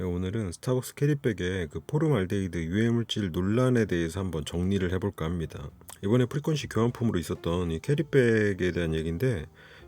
네, 오늘은 스타벅스 캐리백의 그 포름알데히드 유해물질 논란에 대해서 한번 정리를 해볼까 합니다. 이번에 프리퀀시 교환품으로 있었던 이 캐리백에 대한 얘기인데,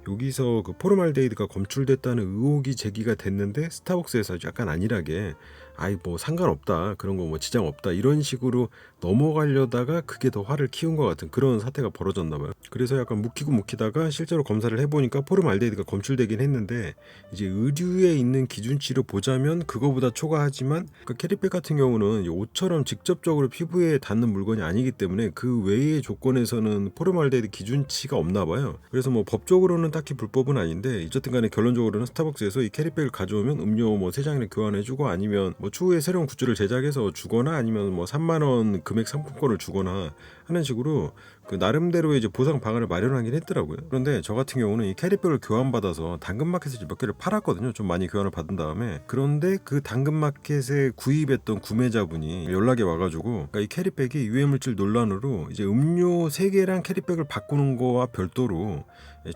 여기서 그 포름알데히드가 검출됐다는 의혹이 제기가 됐는데 스타벅스에서 약간 안일하게 아이 뭐 상관없다, 그런 거 뭐 지장 없다, 이런 식으로 넘어가려다가 그게 더 화를 키운 것 같은 그런 사태가 벌어졌나 봐요. 그래서 약간 묵히다가 실제로 검사를 해보니까 포름알데히드가 검출되긴 했는데, 이제 의류에 있는 기준치로 보자면 그거보다 초과하지만, 그 캐리백 같은 경우는 이 옷처럼 직접적으로 피부에 닿는 물건이 아니기 때문에 그 외의 조건에서는 포름알데히드 기준치가 없나 봐요. 그래서 뭐 법적으로는 딱히 불법은 아닌데, 어쨌든 간에 결론적으로는 스타벅스에서 이 캐리백을 가져오면 음료 뭐 3장이나 교환해주고, 아니면 뭐 추후에 새로운 굿즈를 제작해서 주거나, 아니면 뭐 3만원 금액 상품권을 주거나 하는 식으로 그 나름대로의 이제 보상 방안을 마련하긴 했더라고요. 그런데 저 같은 경우는 이 캐리백을 교환받아서 당근마켓에서 몇 개를 팔았거든요. 좀 많이 교환을 받은 다음에. 그런데 그 당근마켓에 구입했던 구매자분이 연락이 와가지고, 그러니까 이 캐리백이 유해물질 논란으로 이제 음료 3개랑 캐리백을 바꾸는 거와 별도로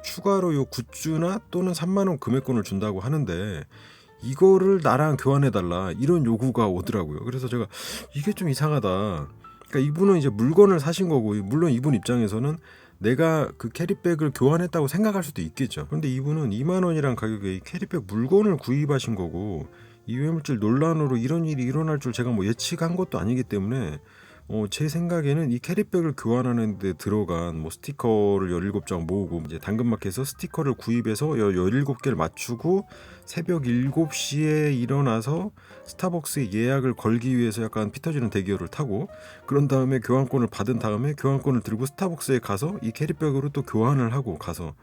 추가로 요 굿즈나 또는 3만원 금액권을 준다고 하는데, 이거를 나랑 교환해달라, 이런 요구가 오더라고요. 그래서 제가 이게 좀 이상하다. 그러니까 이분은 이제 물건을 사신 거고, 물론 이분 입장에서는 내가 그 캐리백을 교환했다고 생각할 수도 있겠죠. 그런데 이분은 2만 원이란 가격에 이 캐리백 물건을 구입하신 거고, 이외물질 논란으로 이런 일이 일어날 줄 제가 뭐 예측한 것도 아니기 때문에, 제 생각에는 이 캐리백을 교환하는 데 들어간 뭐 스티커를 17장 모으고, 이제 당근마켓에서 스티커를 구입해서 17개를 맞추고 새벽 7시에 일어나서 스타벅스에 예약을 걸기 위해서 약간 피 터지는 대기열을 타고, 그런 다음에 교환권을 받은 다음에 교환권을 들고 스타벅스에 가서 이 캐리백으로 또 교환을 하고 가서,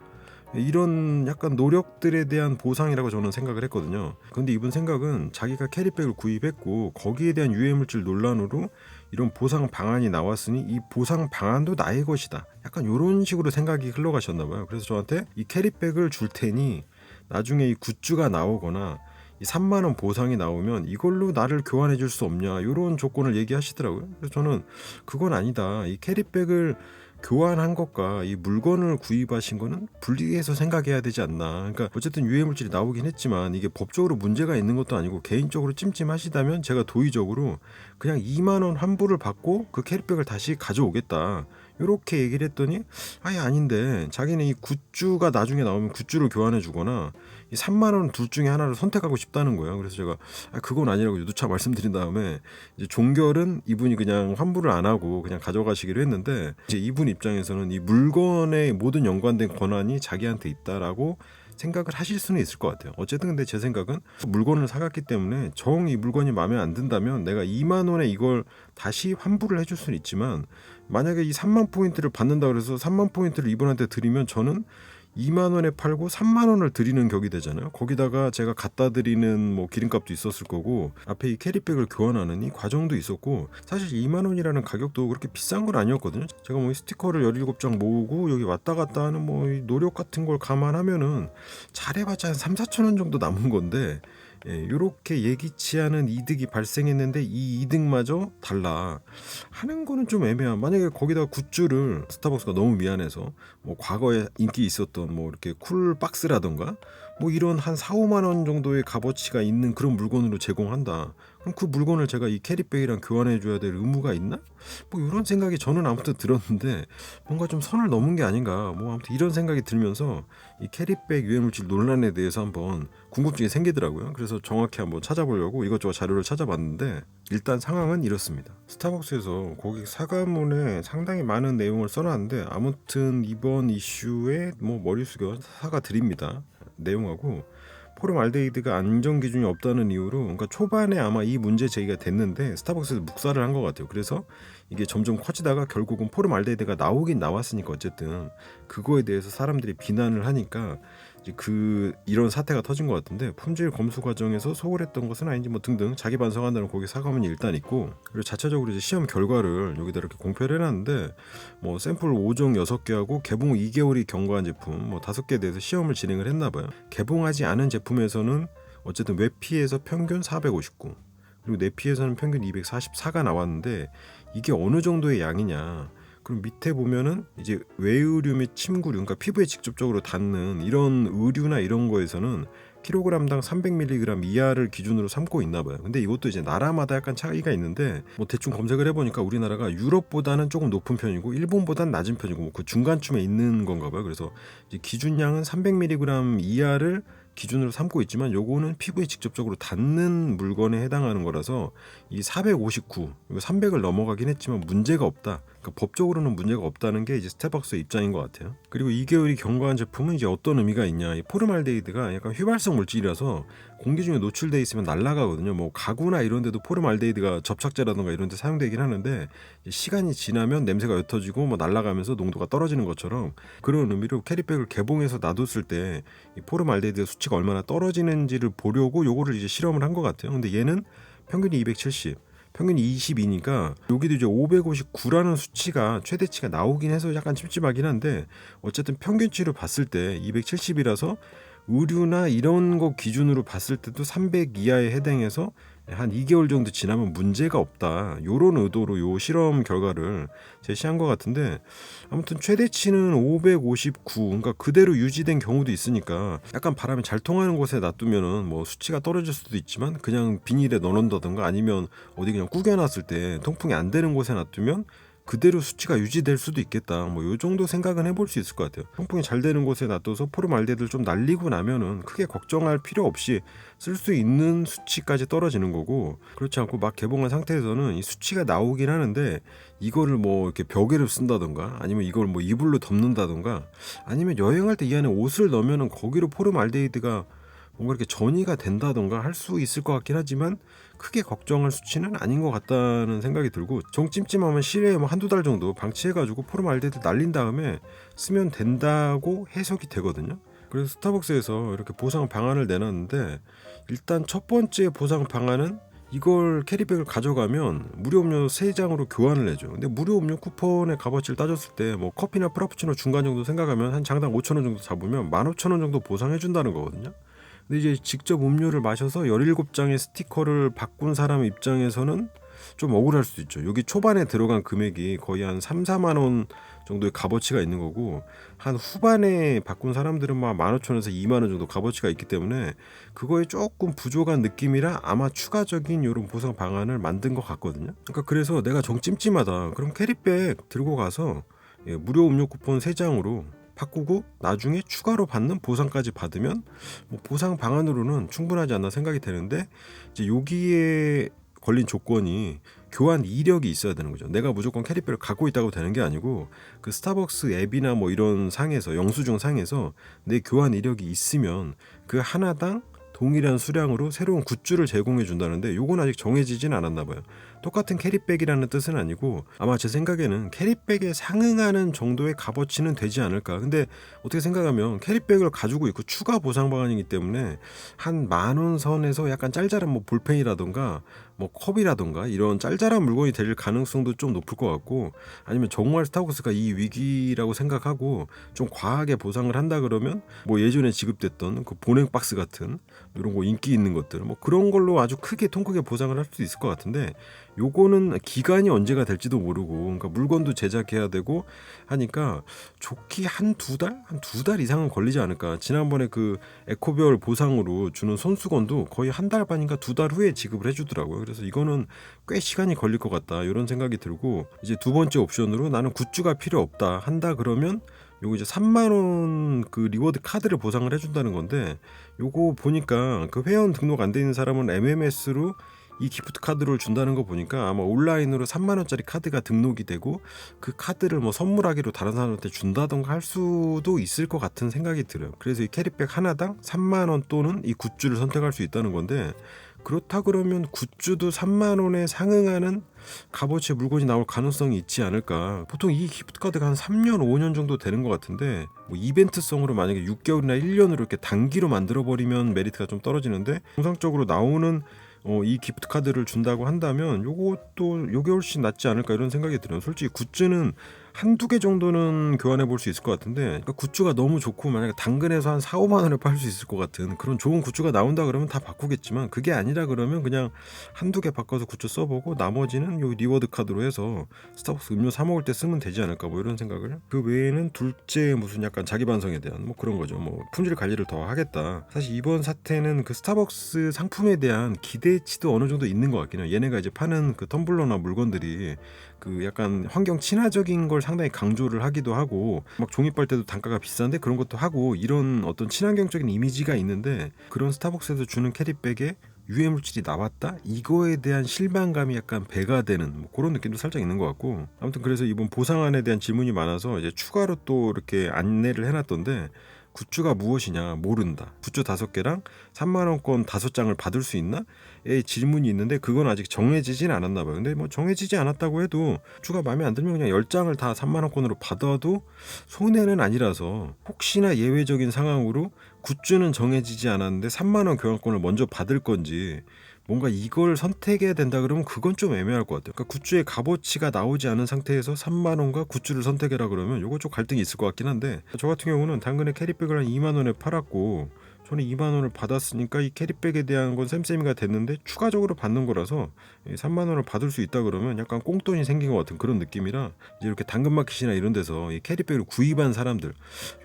이런 약간 노력들에 대한 보상이라고 저는 생각을 했거든요. 근데 이분 생각은 자기가 캐리백을 구입했고 거기에 대한 유해물질 논란으로 이런 보상 방안이 나왔으니 이 보상 방안도 나의 것이다, 약간 이런 식으로 생각이 흘러가셨나 봐요. 그래서 저한테 이 캐리백을 줄 테니 나중에 이 굿즈가 나오거나 이 3만원 보상이 나오면 이걸로 나를 교환해 줄 수 없냐, 이런 조건을 얘기하시더라고요. 그래서 저는 그건 아니다, 이 캐리백을 교환한 것과 이 물건을 구입하신 거는 분리해서 생각해야 되지 않나. 그러니까 어쨌든 유해물질이 나오긴 했지만 이게 법적으로 문제가 있는 것도 아니고, 개인적으로 찜찜하시다면 제가 도의적으로 그냥 2만 원 환불을 받고 그 캐리백을 다시 가져오겠다, 이렇게 얘기를 했더니 아예 아닌데 자기는 이 굿즈가 나중에 나오면 굿즈를 교환해 주거나 이 3만 원 둘 중에 하나를 선택하고 싶다는 거예요. 그래서 제가 그건 아니라고 누차 말씀드린 다음에, 이제 종결은 이분이 그냥 환불을 안 하고 그냥 가져가시기로 했는데, 이제 이분 입장에서는 이 물건의 모든 연관된 권한이 자기한테 있다라고 생각을 하실 수는 있을 것 같아요. 어쨌든 근데 제 생각은 물건을 사갔기 때문에 정 이 물건이 마음에 안 든다면 내가 2만 원에 이걸 다시 환불을 해줄 수는 있지만, 만약에 이 3만 포인트를 받는다 그래서 3만 포인트를 이분한테 드리면 저는 2만 원에 팔고 3만 원을 드리는 격이 되잖아요. 거기다가 제가 갖다 드리는 뭐 기름값도 있었을 거고, 앞에 이 캐리백을 교환하는 이 과정도 있었고, 사실 2만 원이라는 가격도 그렇게 비싼 건 아니었거든요. 제가 뭐 이 스티커를 17장 모으고 여기 왔다 갔다 하는 뭐 이 노력 같은 걸 감안하면은 잘해봤자 한 3, 4천 원 정도 남은 건데, 이렇게 예기치 않은 이득이 발생했는데 이 이득마저 달라 하는 거는 좀 애매한. 만약에 거기다가 굿즈를 스타벅스가 너무 미안해서 뭐 과거에 인기 있었던 뭐 이렇게 쿨 박스라던가 뭐 이런 한 4, 5만 원 정도의 값어치가 있는 그런 물건으로 제공한다, 그럼 그 물건을 제가 이 캐리백이랑 교환해 줘야 될 의무가 있나? 뭐 이런 생각이 저는 아무튼 들었는데, 뭔가 좀 선을 넘은 게 아닌가, 뭐 아무튼 이런 생각이 들면서 이 캐리백 유해물질 논란에 대해서 한번 궁금증이 생기더라고요. 그래서 정확히 한번 찾아보려고 이것저것 자료를 찾아봤는데, 일단 상황은 이렇습니다. 스타벅스에서 고객 사과문에 상당히 많은 내용을 써놨는데, 아무튼 이번 이슈에 뭐 머리 숙여 사과드립니다 내용하고, 포름알데히드가 안전 기준이 없다는 이유로, 그러니까 초반에 아마 이 문제 제기가 됐는데 스타벅스에서 묵살을 한 것 같아요. 그래서 이게 점점 커지다가 결국은 포름알데히드가 나오긴 나왔으니까, 어쨌든 그거에 대해서 사람들이 비난을 하니까 이제 이런 사태가 터진 것 같은데, 품질 검수 과정에서 소홀했던 것은 아닌지 뭐 등등 자기 반성한다는 고객 사과문이 일단 있고, 그리고 자체적으로 이제 시험 결과를 여기다 이렇게 공표를 해놨는데, 뭐 샘플 5종 6개하고 개봉 후 2개월이 경과한 제품 뭐 5개에 대해서 시험을 진행을 했나봐요. 개봉하지 않은 제품에서는 어쨌든 외피에서 평균 459, 그리고 내피에서는 평균 244가 나왔는데, 이게 어느 정도의 양이냐, 그럼 밑에 보면은 이제 외의류 및 침구류, 그러니까 피부에 직접적으로 닿는 이런 의류나 이런 거에서는 kg당 300mg 이하를 기준으로 삼고 있나 봐요. 근데 이것도 이제 나라마다 약간 차이가 있는데 뭐 대충 검색을 해보니까 우리나라가 유럽보다는 조금 높은 편이고 일본보다는 낮은 편이고 뭐 그 중간쯤에 있는 건가 봐요. 그래서 이제 기준량은 300mg 이하를 기준으로 삼고 있지만 요거는 피부에 직접적으로 닿는 물건에 해당하는 거라서 이 459, 이거 300을 넘어가긴 했지만 문제가 없다. 그러니까 법적으로는 문제가 없다는 게 이제 스타벅스의 입장인 것 같아요. 그리고 2개월이 경과한 제품은 이제 어떤 의미가 있냐? 이 포름알데히드가 약간 휘발성 물질이라서 공기 중에 노출돼 있으면 날아가거든요. 뭐 가구나 이런 데도 포름알데히드가 접착제라든가 이런 데 사용되긴 하는데 시간이 지나면 냄새가 옅어지고 뭐 날아가면서 농도가 떨어지는 것처럼 그런 의미로 캐리백을 개봉해서 놔뒀을 때 이 포름알데히드 수치가 얼마나 떨어지는지를 보려고 요거를 이제 실험을 한 것 같아요. 근데 얘는 평균이 270, 평균이 22니까 여기도 이제 559라는 수치가 최대치가 나오긴 해서 약간 찜찜하긴 한데 어쨌든 평균치로 봤을 때 270이라서 의류나 이런 거 기준으로 봤을 때도 300 이하에 해당해서 한 2개월 정도 지나면 문제가 없다. 요런 의도로 요 실험 결과를 제시한 것 같은데 아무튼 최대치는 559, 그러니까 그대로 유지된 경우도 있으니까 약간 바람이 잘 통하는 곳에 놔두면은 뭐 수치가 떨어질 수도 있지만 그냥 비닐에 넣어놓는다던가 아니면 어디 그냥 구겨놨을 때 통풍이 안 되는 곳에 놔두면 그대로 수치가 유지될 수도 있겠다. 뭐 요 정도 생각은 해볼 수 있을 것 같아요. 통풍이 잘 되는 곳에 놔둬서 포름알데히드를 좀 날리고 나면은 크게 걱정할 필요 없이 쓸 수 있는 수치까지 떨어지는 거고 그렇지 않고 막 개봉한 상태에서는 이 수치가 나오긴 하는데 이거를 뭐 이렇게 벽에를 쓴다던가 아니면 이걸 뭐 이불로 덮는다던가 아니면 여행할 때 이 안에 옷을 넣으면은 거기로 포름알데히드가 뭔가 이렇게 전이가 된다던가 할 수 있을 것 같긴 하지만 크게 걱정할 수치는 아닌 것 같다는 생각이 들고 정 찜찜하면 실외에 뭐 한두 달 정도 방치해가지고 포름알데히드 날린 다음에 쓰면 된다고 해석이 되거든요. 그래서 스타벅스에서 이렇게 보상 방안을 내놨는데 일단 첫 번째 보상 방안은 이걸 캐리백을 가져가면 무료 음료 3장으로 교환을 해줘. 근데 무료 음료 쿠폰의 값어치를 따졌을 때 뭐 커피나 프라푸치노 중간 정도 생각하면 한 장당 5,000원 정도 잡으면 15,000원 정도 보상해준다는 거거든요. 근데 이제 직접 음료를 마셔서 17장의 스티커를 바꾼 사람 입장에서는 좀 억울할 수도 있죠. 여기 초반에 들어간 금액이 거의 한 3, 4만 원 정도의 값어치가 있는 거고 한 후반에 바꾼 사람들은 막 15,000원에서 2만 원 정도 값어치가 있기 때문에 그거에 조금 부족한 느낌이라 아마 추가적인 이런 보상 방안을 만든 것 같거든요. 그러니까 그래서 내가 정 찜찜하다. 그럼 캐리백 들고 가서 무료 음료 쿠폰 3장으로 바꾸고 나중에 추가로 받는 보상까지 받으면 뭐 보상 방안으로는 충분하지 않나 생각이 되는데 이제 여기에 걸린 조건이 교환 이력이 있어야 되는 거죠. 내가 무조건 캐리백을 갖고 있다고 되는 게 아니고 그 스타벅스 앱이나 뭐 이런 상에서 영수증 상에서 내 교환 이력이 있으면 그 하나당 동일한 수량으로 새로운 굿즈를 제공해 준다는데 요건 아직 정해지진 않았나 봐요. 똑같은 캐리백이라는 뜻은 아니고 아마 제 생각에는 캐리백에 상응하는 정도의 값어치는 되지 않을까. 근데 어떻게 생각하면 캐리백을 가지고 있고 추가 보상 방안이기 때문에 한 10,000원 선에서 약간 짤짤한 뭐 볼펜이라던가 뭐 컵이라던가 이런 짤짤한 물건이 될 가능성도 좀 높을 것 같고 아니면 정말 스타벅스가 이 위기라고 생각하고 좀 과하게 보상을 한다 그러면 뭐 예전에 지급됐던 그 보냉 박스 같은 이런 거 인기 있는 것들 뭐 그런 걸로 아주 크게 통 크게 보상을 할 수도 있을 것 같은데 요거는 기간이 언제가 될지도 모르고 그러니까 물건도 제작해야 되고 하니까 좋기 한 두 달 이상은 걸리지 않을까. 지난번에 그 에코별 보상으로 주는 손수건도 거의 한 달 반인가 2달 후에 지급을 해주더라고요. 그래서 이거는 꽤 시간이 걸릴 것 같다 이런 생각이 들고 이제 두 번째 옵션으로 나는 굿즈가 필요 없다 한다 그러면 요거 이제 3만 원 그 리워드 카드를 보상을 해준다는 건데 요거 보니까 그 회원 등록 안 돼 있는 사람은 MMS로 이 기프트 카드를 준다는 거 보니까 아마 온라인으로 3만 원짜리 카드가 등록이 되고 그 카드를 뭐 선물하기로 다른 사람한테 준다던가 할 수도 있을 것 같은 생각이 들어요. 그래서 이 캐리백 하나당 3만 원 또는 이 굿즈를 선택할 수 있다는 건데 그렇다 그러면 굿즈도 3만 원에 상응하는 값어치의 물건이 나올 가능성이 있지 않을까. 보통 이 기프트 카드가 한 3년 5년 정도 되는 것 같은데 뭐 이벤트성으로 만약에 6개월이나 1년으로 이렇게 단기로 만들어버리면 메리트가 좀 떨어지는데 정상적으로 나오는 이 기프트 카드를 준다고 한다면 요것도 요게 훨씬 낫지 않을까 이런 생각이 들어요. 솔직히 굿즈는 한두 개 정도는 교환해 볼 수 있을 것 같은데, 그러니까 굿즈가 너무 좋고 만약에 당근에서 한 4, 5만 원에 팔 수 있을 것 같은 그런 좋은 굿즈가 나온다 그러면 다 바꾸겠지만, 그게 아니라 그러면 그냥 한두 개 바꿔서 굿즈 써보고 나머지는 요 리워드 카드로 해서 스타벅스 음료 사 먹을 때 쓰면 되지 않을까, 뭐 이런 생각을. 그 외에는 둘째 무슨 약간 자기 반성에 대한 뭐 그런 거죠. 뭐 품질 관리를 더 하겠다. 사실 이번 사태는 그 스타벅스 상품에 대한 기대치도 어느 정도 있는 것 같긴 해요. 얘네가 이제 파는 그 텀블러나 물건들이 그 약간 환경 친화적인 걸 상당히 강조를 하기도 하고, 막 종이 빨대도 단가가 비싼데 그런 것도 하고, 이런 어떤 친환경적인 이미지가 있는데, 그런 스타벅스에서 주는 캐리백에 유해 물질이 나왔다? 이거에 대한 실망감이 약간 배가 되는 뭐 그런 느낌도 살짝 있는 것 같고, 아무튼 그래서 이번 보상안에 대한 질문이 많아서 이제 추가로 또 이렇게 안내를 해놨던데, 굿즈가 무엇이냐 모른다. 굿즈 5개랑 3만원권 5장을 받을 수 있나? 의 질문이 있는데, 그건 아직 정해지진 않았나 봐요. 근데 뭐 정해지지 않았다고 해도 굿즈가 마음에 안 들면 그냥 10장을 다 3만원권으로 받아도 손해는 아니라서, 혹시나 예외적인 상황으로 굿즈는 정해지지 않았는데 3만원 교환권을 먼저 받을 건지, 뭔가 이걸 선택해야 된다 그러면 그건 좀 애매할 것 같아요. 그러니까 굿즈의 값어치가 나오지 않은 상태에서 3만 원과 굿즈를 선택해라 그러면 요거 좀 갈등이 있을 것 같긴 한데, 저 같은 경우는 당근에 캐리백을 한 2만 원에 팔았고, 저는 2만 원을 받았으니까 이 캐리백에 대한 건 쌤쌤이가 됐는데 추가적으로 받는 거라서 3만 원을 받을 수 있다 그러면 약간 꽁돈이 생긴 것 같은 그런 느낌이라, 이제 이렇게 당근마켓이나 이런 데서 이 캐리백을 구입한 사람들,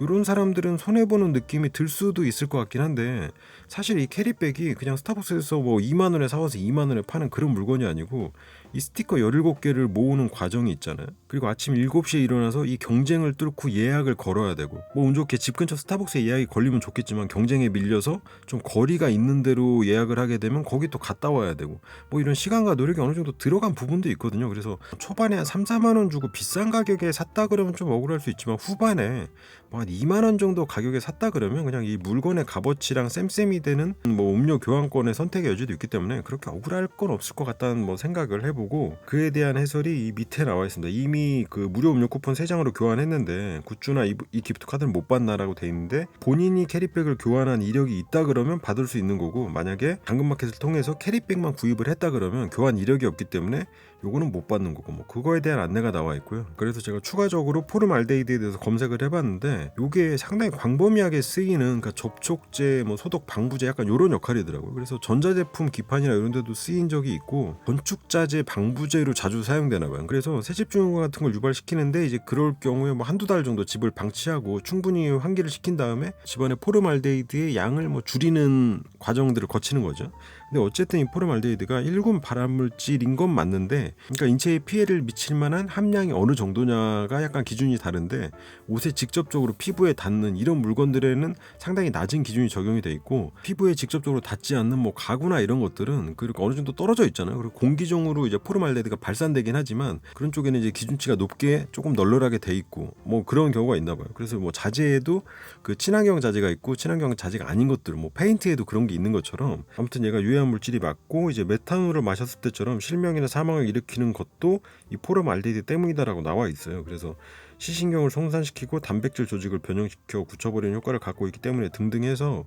이런 사람들은 손해보는 느낌이 들 수도 있을 것 같긴 한데, 사실 이 캐리백이 그냥 스타벅스에서 뭐 2만 원에 사와서 2만 원에 파는 그런 물건이 아니고, 이 스티커 17개를 모으는 과정이 있잖아요. 그리고 아침 7시에 일어나서 이 경쟁을 뚫고 예약을 걸어야 되고, 뭐 운 좋게 집 근처 스타벅스에 예약이 걸리면 좋겠지만, 경쟁에 밀려서 좀 거리가 있는 데로 예약을 하게 되면 거기 또 갔다 와야 되고, 뭐 이런 시간과 노력이 어느 정도 들어간 부분도 있거든요. 그래서 초반에 한 3, 4만 원 주고 비싼 가격에 샀다 그러면 좀 억울할 수 있지만, 후반에 뭐 한 2만 원 정도 가격에 샀다 그러면 그냥 이 물건의 값어치랑 쌤쌤이 되는 뭐 음료 교환권의 선택의 여지도 있기 때문에 그렇게 억울할 건 없을 것 같다는 뭐 생각을 해보고, 그에 대한 해설이 이 밑에 나와 있습니다. 이미 그 무료 음료 쿠폰 3장으로 교환했는데 굿즈나 이 기프트 카드를 못 받나라고 돼 있는데, 본인이 캐리백을 교환한 이력이 있다 그러면 받을 수 있는 거고, 만약에 당근마켓을 통해서 캐리백만 구입을 했다 그러면 교환 이력이 없기 때문에 요거는 못 받는 거고, 뭐 그거에 대한 안내가 나와 있고요. 그래서 제가 추가적으로 포름 알데히드에 대해서 검색을 해봤는데, 요게 상당히 광범위하게 쓰이는, 그러니까 접촉제, 뭐 소독 방부제 약간 요런 역할이더라고요. 그래서 전자제품 기판이나 이런 데도 쓰인 적이 있고, 건축자재 방부제로 자주 사용되나 봐요. 그래서 새집중후군 같은 걸 유발시키는데, 이제 그럴 경우에 뭐 한두 달 정도 집을 방치하고 충분히 환기를 시킨 다음에 집안의 포름 알데히드의 양을 뭐 줄이는 과정들을 거치는 거죠. 근데 어쨌든 이 포름알데히드가 1군 발암물질인 건 맞는데, 그러니까 인체에 피해를 미칠 만한 함량이 어느 정도냐가 약간 기준이 다른데, 옷에 직접적으로 피부에 닿는 이런 물건들에는 상당히 낮은 기준이 적용이 돼 있고, 피부에 직접적으로 닿지 않는 뭐 가구나 이런 것들은 그리고 어느 정도 떨어져 있잖아요. 그리고 공기종으로 이제 포름알데히드가 발산되긴 하지만, 그런 쪽에는 이제 기준치가 높게 조금 널널하게 돼 있고 뭐 그런 경우가 있나 봐요. 그래서 뭐 자재에도 그 친환경 자재가 있고 친환경 자재가 아닌 것들, 뭐 페인트에도 그런 게 있는 것처럼, 아무튼 얘가 유해한 물질이 맞고, 이제 메탄올을 마셨을 때처럼 실명이나 사망을 일으키는 것도 이 포름알데히드 때문이다라고 나와 있어요. 그래서 시신경을 손상시키고 단백질 조직을 변형시켜 굳혀버리는 효과를 갖고 있기 때문에 등등해서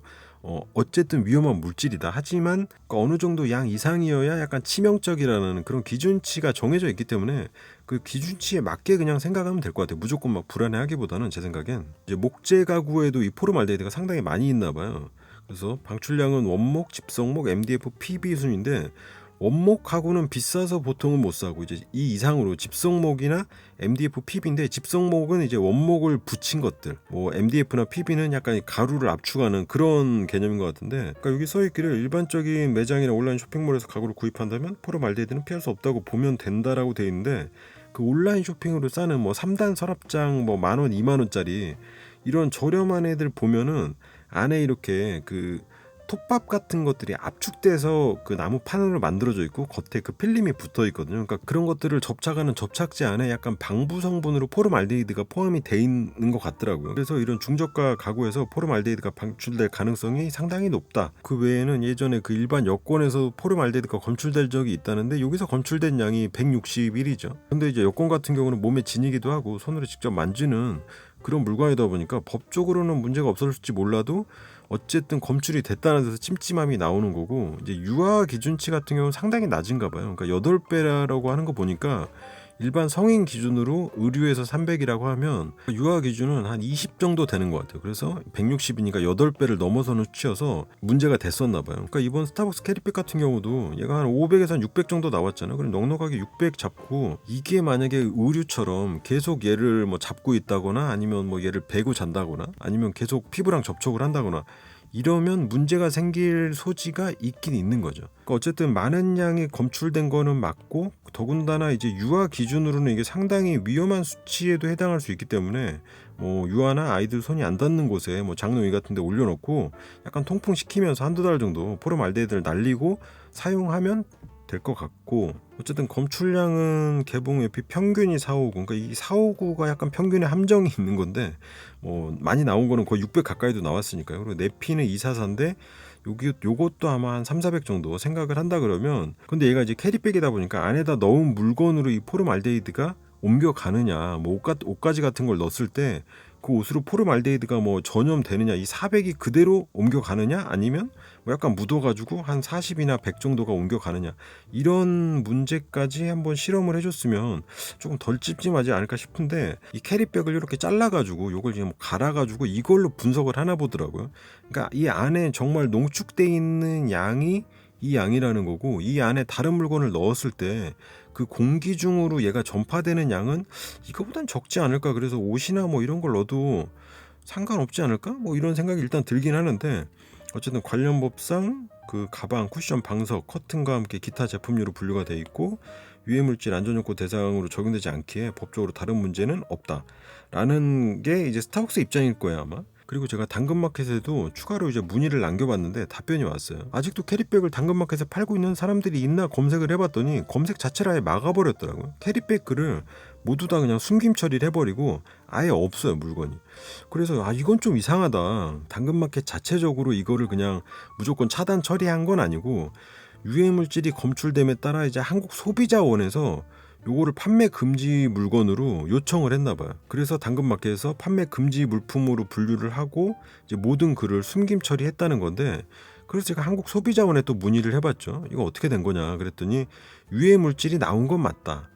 어쨌든 위험한 물질이다. 하지만 어느 정도 양 이상이어야 약간 치명적이라는 그런 기준치가 정해져 있기 때문에 그 기준치에 맞게 그냥 생각하면 될 것 같아요. 무조건 막 불안해하기보다는 제 생각엔. 이제 목재 가구에도 이 포름알데히드가 상당히 많이 있나 봐요. 그래서 방출량은 원목, 집성목, MDF, PB 순인데, 원목하고는 비싸서 보통은 못 사고, 이제 이 이상으로 집성목이나 MDF, PB인데, 집성목은 이제 원목을 붙인 것들, 뭐 MDF나 PB는 약간 가루를 압축하는 그런 개념인 것 같은데, 그러니까 여기 써있기를 일반적인 매장이나 온라인 쇼핑몰에서 가구를 구입한다면 포름알데히드는 피할 수 없다고 보면 된다라고 돼 있는데, 그 온라인 쇼핑으로 싸는 뭐 3단 서랍장 뭐 10,000원, 20,000원짜리 이런 저렴한 애들 보면은 안에 이렇게 그 톱밥 같은 것들이 압축돼서 그 나무 판으로 만들어져 있고, 겉에 그 필름이 붙어 있거든요. 그러니까 그런 것들을 접착하는 접착제 안에 약간 방부 성분으로 포름알데히드가 포함이 돼 있는 것 같더라고요. 그래서 이런 중저가 가구에서 포름알데히드가 방출될 가능성이 상당히 높다. 그 외에는 예전에 그 일반 여권에서 포름알데히드가 검출될 적이 있다는데, 여기서 검출된 양이 161이죠. 근데 이제 여권 같은 경우는 몸에 지니기도 하고 손으로 직접 만지는 그런 물건이다 보니까 법적으로는 문제가 없었을지 몰라도 어쨌든 검출이 됐다는 데서 찜찜함이 나오는 거고, 이제 유아 기준치 같은 경우는 상당히 낮은가 봐요. 그러니까 8배라고 하는 거 보니까 일반 성인 기준으로 의류에서 300이라고 하면 유아 기준은 한 20 정도 되는 것 같아요. 그래서 160이니까 8배를 넘어서는 수치여서 문제가 됐었나 봐요. 그러니까 이번 스타벅스 캐리백 같은 경우도 얘가 한 500에서 한 600 정도 나왔잖아요. 그럼 넉넉하게 600 잡고, 이게 만약에 의류처럼 계속 얘를 뭐 잡고 있다거나 아니면 뭐 얘를 베고 잔다거나 아니면 계속 피부랑 접촉을 한다거나 이러면 문제가 생길 소지가 있긴 있는 거죠. 그러니까 어쨌든 많은 양이 검출된 거는 맞고, 더군다나 이제 유아 기준으로는 이게 상당히 위험한 수치에도 해당할 수 있기 때문에 뭐 유아나 아이들 손이 안 닿는 곳에 뭐 장롱 위 같은 데 올려놓고 약간 통풍시키면서 한두 달 정도 포름알데히드를 날리고 사용하면 될 것 같고, 어쨌든 검출량은 개봉 에피 평균이 459, 그러니까 이 459가 약간 평균의 함정이 있는 건데, 뭐 많이 나온 거는 거의 600 가까이도 나왔으니까요. 그리고 내피는 244인데 요것도 아마 한 3, 400 정도 생각을 한다 그러면, 근데 얘가 이제 캐리백이다 보니까 안에다 넣은 물건으로 이 포름알데히드가 옮겨가느냐, 뭐 옷가지 같은 걸 넣었을 때 그 옷으로 포름알데히드가 뭐 전염되느냐, 이 400이 그대로 옮겨가느냐, 아니면 뭐 약간 묻어가지고 한 40이나 100 정도가 옮겨가느냐, 이런 문제까지 한번 실험을 해줬으면 조금 덜 찝찝하지 않을까 싶은데, 이 캐리백을 이렇게 잘라가지고 요걸 지금 갈아가지고 이걸로 분석을 하나 보더라고요. 그러니까 이 안에 정말 농축돼 있는 양이 이 양이라는 거고, 이 안에 다른 물건을 넣었을 때 그 공기 중으로 얘가 전파되는 양은 이거보단 적지 않을까. 그래서 옷이나 뭐 이런 걸 넣어도 상관없지 않을까, 뭐 이런 생각이 일단 들긴 하는데, 어쨌든 관련 법상 그 가방, 쿠션, 방석, 커튼과 함께 기타 제품류로 분류가 돼 있고, 유해물질 안전요건 대상으로 적용되지 않기에 법적으로 다른 문제는 없다라는 게 이제 스타벅스 입장일 거예요 아마. 그리고 제가 당근마켓에도 추가로 이제 문의를 남겨봤는데 답변이 왔어요. 아직도 캐리백을 당근마켓에 팔고 있는 사람들이 있나 검색을 해봤더니 검색 자체를 아예 막아버렸더라고요. 캐리백 글을 모두 다 그냥 숨김 처리를 해버리고 아예 없어요, 물건이. 그래서 이건 좀 이상하다. 당근마켓 자체적으로 이거를 그냥 무조건 차단 처리한 건 아니고, 유해물질이 검출됨에 따라 이제 한국소비자원에서 요거를 판매 금지 물건으로 요청을 했나 봐요. 그래서 당근마켓에서 판매 금지 물품으로 분류를 하고 이제 모든 글을 숨김 처리했다는 건데, 그래서 제가 한국소비자원에 또 문의를 해봤죠. 이거 어떻게 된 거냐 그랬더니, 유해물질이 나온 건 맞다.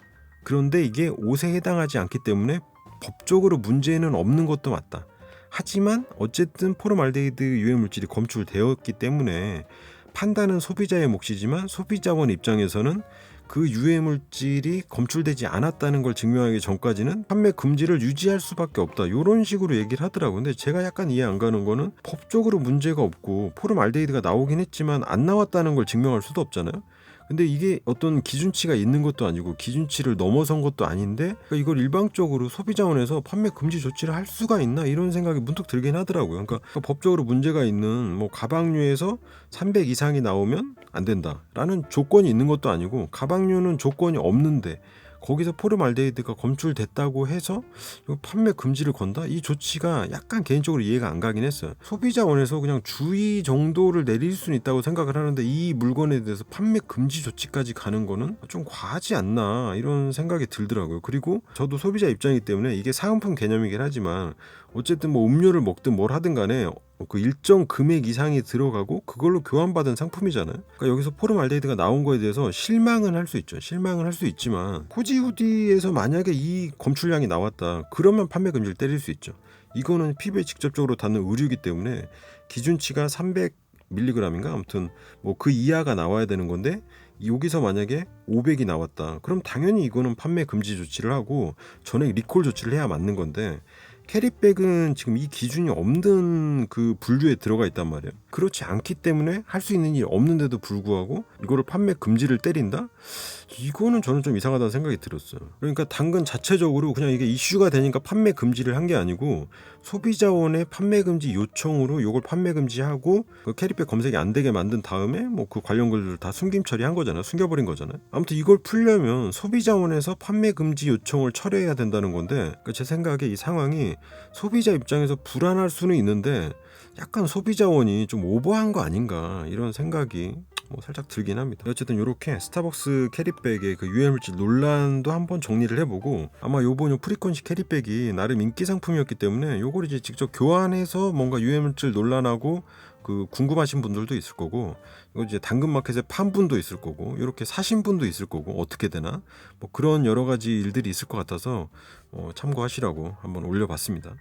그런데 이게 옷에 해당하지 않기 때문에 법적으로 문제는 없는 것도 맞다. 하지만 어쨌든 포름알데히드 유해물질이 검출되었기 때문에 판단은 소비자의 몫이지만, 소비자원 입장에서는 그 유해물질이 검출되지 않았다는 걸 증명하기 전까지는 판매 금지를 유지할 수밖에 없다, 이런 식으로 얘기를 하더라고요. 근데 제가 약간 이해 안 가는 거는, 법적으로 문제가 없고 포름알데히드가 나오긴 했지만 안 나왔다는 걸 증명할 수도 없잖아요. 근데 이게 어떤 기준치가 있는 것도 아니고 기준치를 넘어선 것도 아닌데, 그러니까 이걸 일방적으로 소비자원에서 판매 금지 조치를 할 수가 있나, 이런 생각이 문득 들긴 하더라고요. 그러니까 법적으로 문제가 있는 뭐 가방류에서 300 이상이 나오면 안 된다라는 조건이 있는 것도 아니고, 가방류는 조건이 없는데 거기서 포름알데히드가 검출됐다고 해서 판매 금지를 건다? 이 조치가 약간 개인적으로 이해가 안 가긴 했어요. 소비자원에서 그냥 주의 정도를 내릴 수는 있다고 생각을 하는데, 이 물건에 대해서 판매 금지 조치까지 가는 거는 좀 과하지 않나, 이런 생각이 들더라고요. 그리고 저도 소비자 입장이기 때문에 이게 사은품 개념이긴 하지만, 어쨌든 뭐 음료를 먹든 뭘 하든 간에 그 일정 금액 이상이 들어가고 그걸로 교환받은 상품이잖아요. 그러니까 여기서 포름알데히드가 나온 거에 대해서 실망은 할 수 있죠. 실망은 할 수 있지만, 후지후디에서 만약에 이 검출량이 나왔다 그러면 판매 금지를 때릴 수 있죠. 이거는 피부에 직접적으로 닿는 의류이기 때문에 기준치가 300mg인가 아무튼 뭐 그 이하가 나와야 되는 건데, 여기서 만약에 500이 나왔다 그럼 당연히 이거는 판매 금지 조치를 하고 전액 리콜 조치를 해야 맞는 건데, 캐리백은 지금 이 기준이 없는 그 분류에 들어가 있단 말이에요. 그렇지 않기 때문에 할 수 있는 일이 없는데도 불구하고 이거를 판매 금지를 때린다? 이거는 저는 좀 이상하다는 생각이 들었어요. 그러니까 당근 자체적으로 그냥 이게 이슈가 되니까 판매 금지를 한 게 아니고, 소비자원의 판매 금지 요청으로 이걸 판매 금지하고 그 캐리백 검색이 안 되게 만든 다음에 뭐 그 관련 글들을 다 숨김 처리한 거잖아요. 숨겨버린 거잖아요. 아무튼 이걸 풀려면 소비자원에서 판매 금지 요청을 철회해야 된다는 건데, 그러니까 제 생각에 이 상황이 소비자 입장에서 불안할 수는 있는데 약간 소비자원이 좀 오버한 거 아닌가, 이런 생각이 뭐 살짝 들긴 합니다. 어쨌든 이렇게 스타벅스 캐리백의 그 유해물질 논란도 한번 정리를 해보고, 아마 요번 요 프리퀀시 캐리백이 나름 인기 상품이었기 때문에 요걸 이제 직접 교환해서 뭔가 유해물질 논란하고 그 궁금하신 분들도 있을 거고, 이거 이제 당근마켓에 판 분도 있을 거고, 이렇게 사신 분도 있을 거고, 어떻게 되나 뭐 그런 여러 가지 일들이 있을 것 같아서 참고하시라고 한번 올려봤습니다.